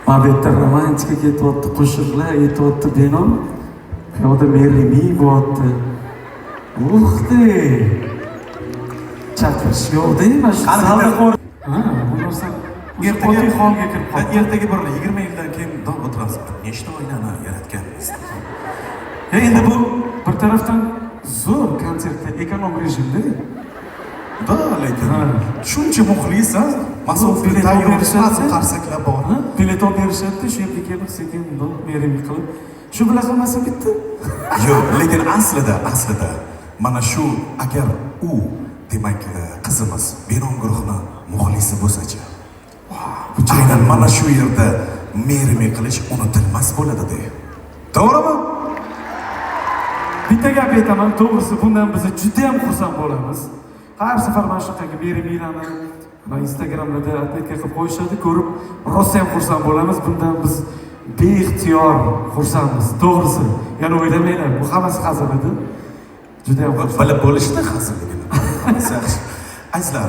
mana bu yerda romantika ketyapti, qo'shiqlar aytyapti, benom. Bu yoqda merimi bo'lyapti. Uxde. Chaqirish yo'qda, mana shu zalda qor. Ha, bu narsa ertaga holga kirib qoldi. Ertaga bir 20 yildan keyin dom o'tiramiz. Nechta oilani yaratganmiz. Endi bu bir tarafdan zo'r konsertda ekonom rejimda. Da, lekin shuncha muxlis, masofaga tayyorlashadi, qarsaklar bor. Bileton berishadi, shu yerga kelib sekin merimi qilib, shu bilan hammasi bitdi. Yo'q, lekin aslida mana shu agar u demak qizimiz Benon guruhini muxlisi bo'lsa-chi. Aynan mana shu yerda merimi qilish unutilmas bo'ladi-da. To'g'rimi? Bitta gap aytaman, to'g'risi bundan biz juda ham xursand bo'lamiz. Har safar mana shunaqangi merimilarni va Instagramlarda atletka qilib qo'yishadi, ko'rib rosa ham xursand bo'lamiz. Bundan biz beixtiyor xursandmiz. To'g'risi, yana o'ylamanglar, bu hammasi hazil edi. Juda ham bilib bo'lishdi hazilligini. Azizlar